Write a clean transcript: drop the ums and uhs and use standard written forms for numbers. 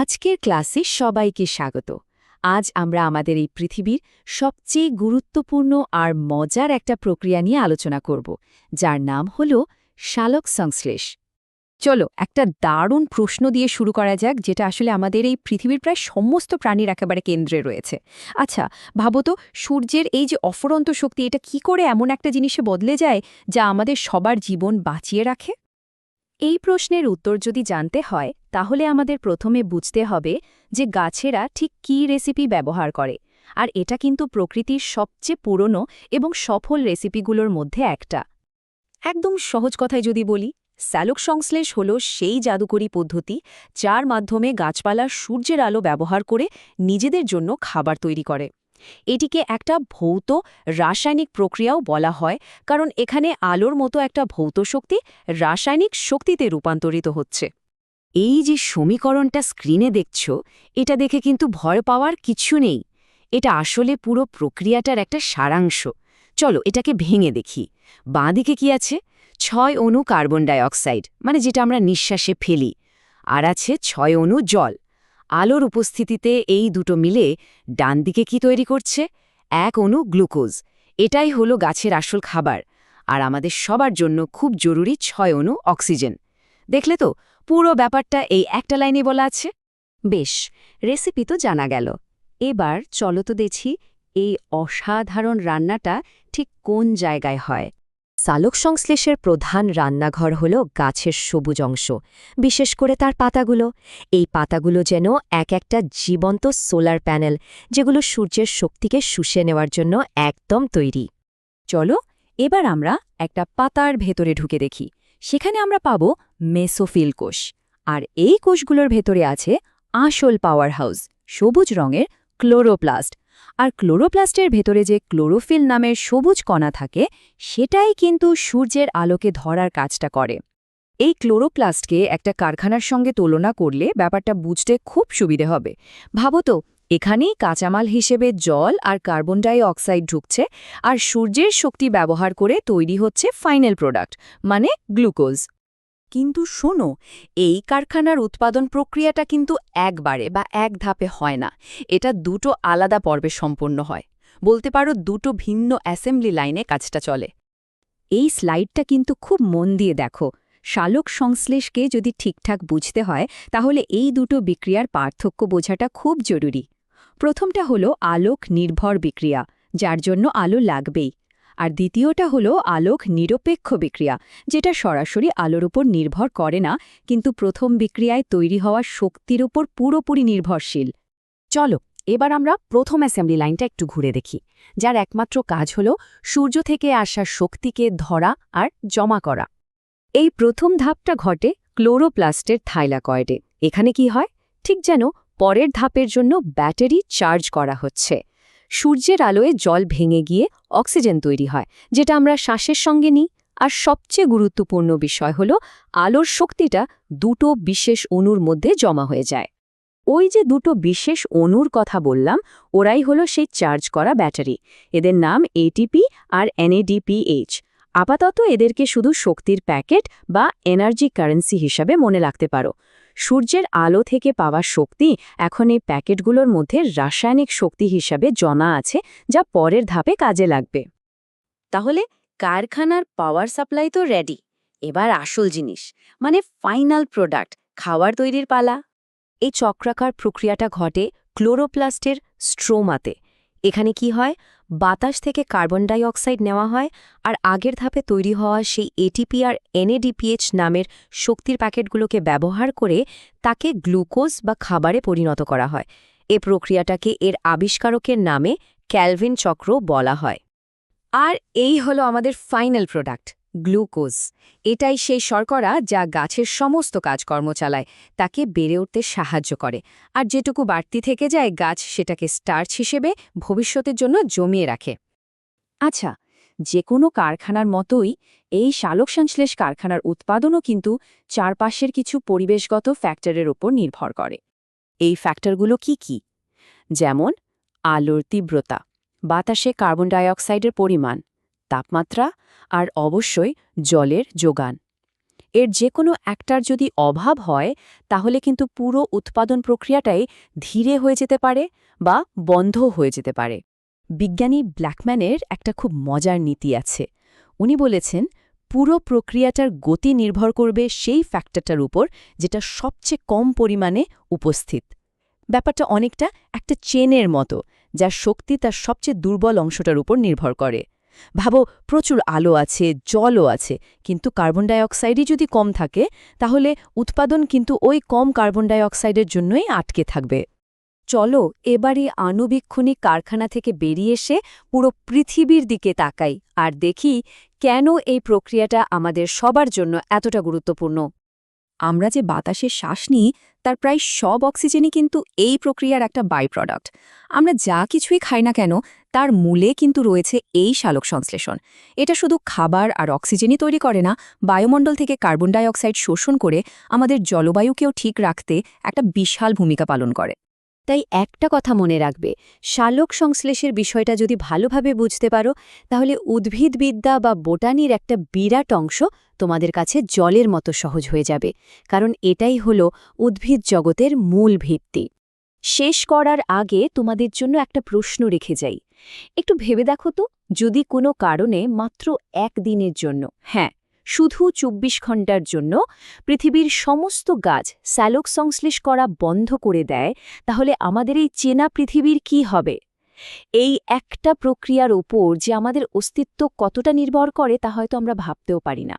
আজকের ক্লাসে সবাইকে স্বাগত। আজ আমরা আমাদের এই পৃথিবীর সবচেয়ে গুরুত্বপূর্ণ আর মজার একটা প্রক্রিয়া নিয়ে আলোচনা করব, যার নাম হল সালোক সংশ্লেষ। চলো একটা দারুণ প্রশ্ন দিয়ে শুরু করা যাক, যেটা আসলে আমাদের এই পৃথিবীর প্রায় সমস্ত প্রাণীর একেবারে কেন্দ্রে রয়েছে। আচ্ছা, ভাবো তো, সূর্যের এই যে অফুরন্ত শক্তি, এটা কি করে এমন একটা জিনিসে বদলে যায় যা আমাদের সবার জীবন বাঁচিয়ে রাখে? এই প্রশ্নের উত্তর যদি জানতে হয়, তাহলে আমাদের প্রথমে বুঝতে হবে যে গাছেরা ঠিক কী রেসিপি ব্যবহার করে। আর এটা কিন্তু প্রকৃতির সবচেয়ে পুরনো এবং সফল রেসিপিগুলোর মধ্যে একটা। একদম সহজ কথায় যদি বলি, সালোক সংশ্লেষ হল সেই জাদুকরী পদ্ধতি যার মাধ্যমে গাছপালা সূর্যের আলো ব্যবহার করে নিজেদের জন্য খাবার তৈরি করে। এটিকে একটা ভৌত রাসায়নিক প্রক্রিয়াও বলা হয়, কারণ এখানে আলোর মতো একটা ভৌত শক্তি রাসায়নিক শক্তিতে রূপান্তরিত হচ্ছে। এই যে সমীকরণটা স্ক্রিনে দেখছ, এটা দেখে কিন্তু ভয় পাওয়ার কিছু নেই। এটা আসলে পুরো প্রক্রিয়াটার একটা সারাংশ। চলো এটাকে ভেঙে দেখি। বাঁদিকে কি আছে? 6 অণু কার্বন ডাইঅক্সাইড, মানে যেটা আমরা নিঃশ্বাসে ফেলি, আর আছে 6 অণু জল। আলোর উপস্থিতিতে এই দুটো মিলে ডান দিকে কি তৈরি করছে? 1 অণু গ্লুকোজ। এটাই হলো গাছের আসল খাবার। আর আমাদের সবার জন্য খুব জরুরি 6 অণু অক্সিজেন। দেখলে তো, পুরো ব্যাপারটা এই একটা লাইনে বলা আছে। বেশ, রেসিপি তো জানা গেল। এবার চলো তো দেখি এই অসাধারণ রান্নাটা ঠিক কোন জায়গায় হয়। সালোক সংশ্লেষের প্রধান রান্নাঘর হল গাছের সবুজ অংশ, বিশেষ করে তার পাতাগুলো। এই পাতাগুলো যেন এক একটা জীবন্ত সোলার প্যানেল, যেগুলো সূর্যের শক্তিকে শুষে নেওয়ার জন্য একদম তৈরি। চলো এবার আমরা একটা পাতার ভেতরে ঢুকে দেখি। সেখানে আমরা পাব মেসোফিল কোষ। আর এই কোষগুলোর ভেতরে আছে আসল পাওয়ার হাউস, সবুজ রঙের ক্লোরোপ্লাস্ট। আর ক্লোরোপ্লাস্টের ভেতরে যে ক্লোরোফিল নামের সবুজ কণা থাকে, সেটাই কিন্তু সূর্যের আলোকে ধরার কাজটা করে। এই ক্লোরোপ্লাস্টকে একটা কারখানার সঙ্গে তুলনা করলে ব্যাপারটা বুঝতে খুব সুবিধে হবে। ভাবো তো, এখানেই কাঁচামাল হিসেবে জল আর কার্বন ডাই অক্সাইড ঢুকছে, আর সূর্যের শক্তি ব্যবহার করে তৈরি হচ্ছে ফাইনাল প্রোডাক্ট, মানে গ্লুকোজ। কিন্তু শোনো, এই কারখানার উৎপাদন প্রক্রিয়াটা কিন্তু একবারে বা এক ধাপে হয় না। এটা দুটো আলাদা পর্বে সম্পন্ন হয়। বলতে পারো দুটো ভিন্ন অ্যাসেম্বলি লাইনে কাজটা চলে। এই স্লাইডটা কিন্তু খুব মন দিয়ে দেখো। সালোক সংশ্লেষকে যদি ঠিকঠাক বুঝতে হয়, তাহলে এই দুটো বিক্রিয়ার পার্থক্য বোঝাটা খুব জরুরি। প্রথমটা হলো আলোক নির্ভর বিক্রিয়া, যার জন্য আলো লাগবেই। আর দ্বিতীয়টা হলো আলোক নিরপেক্ষ বিক্রিয়া, যেটা সরাসরি আলোর উপর নির্ভর করে না, কিন্তু প্রথম বিক্রিয়ায় তৈরি হওয়া শক্তির উপর পুরোপুরি নির্ভরশীল। চলো এবার আমরা প্রথম অ্যাসেম্বলি লাইনটা একটু ঘুরে দেখি, যার একমাত্র কাজ হল সূর্য থেকে আসা শক্তিকে ধরা আর জমা করা। এই প্রথম ধাপটা ঘটে ক্লোরোপ্লাস্টের থাইলাকয়েডে। এখানে কি হয়? ঠিক যেন পরের ধাপের জন্য ব্যাটারি চার্জ করা হচ্ছে। সূর্যের আলোয় জল ভেঙে গিয়ে অক্সিজেন তৈরি হয়, যেটা আমরা শ্বাসের সঙ্গে নিই। আর সবচেয়ে গুরুত্বপূর্ণ বিষয় হল আলোর শক্তিটা দুটো বিশেষ অণুর মধ্যে জমা হয়ে যায়। ওই যে দুটো বিশেষ অণুর কথা বললাম, ওরাই হলো সেই চার্জ করা ব্যাটারি। এদের নাম এটিপি আর NADPH। আপাতত এদেরকে শুধু শক্তির প্যাকেট বা এনার্জি কারেন্সি হিসাবে মনে রাখতে পারো। সূর্যের আলো থেকে পাওয়া শক্তি এখন এই প্যাকেটগুলোর মধ্যে রাসায়নিক শক্তি হিসাবে জমা আছে, যা পরের ধাপে কাজে লাগবে। তাহলে কারখানার পাওয়ার সাপ্লাই তো রেডি। এবার আসল জিনিস, মানে ফাইনাল প্রোডাক্ট, খাবার তৈরির পালা। এই চক্রাকার প্রক্রিয়াটা ঘটে ক্লোরোপ্লাস্টের স্ট্রোমাতে। এখানে কি হয়? বাতাস থেকে কার্বন ডাই অক্সাইড নেওয়া হয়, আর আগের ধাপে তৈরি হওয়া সেই এটিপি আর NADPH নামের শক্তির প্যাকেটগুলোকে ব্যবহার করে তাকে গ্লুকোজ বা খাবারে পরিণত করা হয়। এ প্রক্রিয়াটাকে এর আবিষ্কারকের নামে ক্যালভিন চক্র বলা হয়। আর এই হলো আমাদের ফাইনাল প্রোডাক্ট, গ্লুকোজ। এটাই সেই শর্করা যা গাছের সমস্ত কাজকর্ম চালায়, তাকে বেড়ে উঠতে সাহায্য করে। আর যেটুকু বাড়তি থেকে যায়, গাছ সেটাকে স্টার্চ হিসেবে ভবিষ্যতের জন্য জমিয়ে রাখে। আচ্ছা, যে কোনো কারখানার মতোই এই সালোক সংশ্লেষ কারখানার উৎপাদনও কিন্তু চারপাশের কিছু পরিবেশগত ফ্যাক্টরের উপর নির্ভর করে। এই ফ্যাক্টরগুলো কি কি? যেমন আলোর তীব্রতা, বাতাসে কার্বন ডাইঅক্সাইডের পরিমাণ, তাপমাত্রা আর অবশ্যই জলের যোগান। এর যে কোনো একটার যদি অভাব হয় তাহলে কিন্তু পুরো উৎপাদন প্রক্রিয়াটাই ধীরে হয়ে যেতে পারে বা বন্ধ হয়ে যেতে পারে। বিজ্ঞানী ব্ল্যাকম্যানের একটা খুব মজার নীতি আছে। উনি বলেছেন, পুরো প্রক্রিয়াটার গতি নির্ভর করবে সেই ফ্যাক্টরটার উপর যেটা সবচেয়ে কম পরিমাণে উপস্থিত। ব্যাপারটা অনেকটা একটা চেনের মতো, যার শক্তি তার সবচেয়ে দুর্বল অংশটার উপর নির্ভর করে। ভাবো, প্রচুর আলো আছে, জলও আছে, কিন্তু কার্বন ডাই অক্সাইডই যদি কম থাকে, তাহলে উৎপাদন কিন্তু ওই কম কার্বন ডাই অক্সাইডের জন্যই আটকে থাকবে। চলো এবারই আণুবীক্ষণিক কারখানা থেকে বেরিয়ে এসে পুরো পৃথিবীর দিকে তাকাই আর দেখি কেন এই প্রক্রিয়াটা আমাদের সবার জন্য এতটা গুরুত্বপূর্ণ। আমরা যে বাতাসে শ্বাস নিই তার প্রায় সব অক্সিজেনই কিন্তু এই প্রক্রিয়ার একটা বাই প্রোডাক্ট। আমরা যা কিছুই খাই না কেন, তার মূলে কিন্তু রয়েছে এই সালোক সংশ্লেষণ। এটা শুধু খাবার আর অক্সিজেনই তৈরি করে না, বায়ুমণ্ডল থেকে কার্বন ডাই অক্সাইড শোষণ করে আমাদের জলবায়ুকেও ঠিক রাখতে একটা বিশাল ভূমিকা পালন করে। তাই একটা কথা মনে রাখবে, সালোক সংশ্লেষের বিষয়টা যদি ভালোভাবে বুঝতে পারো, তাহলে উদ্ভিদবিদ্যা বা বোটানির একটা বিরাট অংশ তোমাদের কাছে জলের মতো সহজ হয়ে যাবে, কারণ এটাই হলো উদ্ভিদ জগতের মূল ভিত্তি। শেষ করার আগে তোমাদের জন্য একটা প্রশ্ন রেখে যাই। একটু ভেবে দেখো তো, যদি কোনো কারণে মাত্র একদিনের জন্য, হ্যাঁ শুধু ২৪ ঘণ্টার জন্য পৃথিবীর সমস্ত গাছ সালোক সংশ্লেষ করা বন্ধ করে দেয়, তাহলে আমাদের এই চেনা পৃথিবীর কি হবে? এই একটা প্রক্রিয়ার ওপর যে আমাদের অস্তিত্ব কতটা নির্ভর করে তা হয়তো আমরা ভাবতেও পারি না।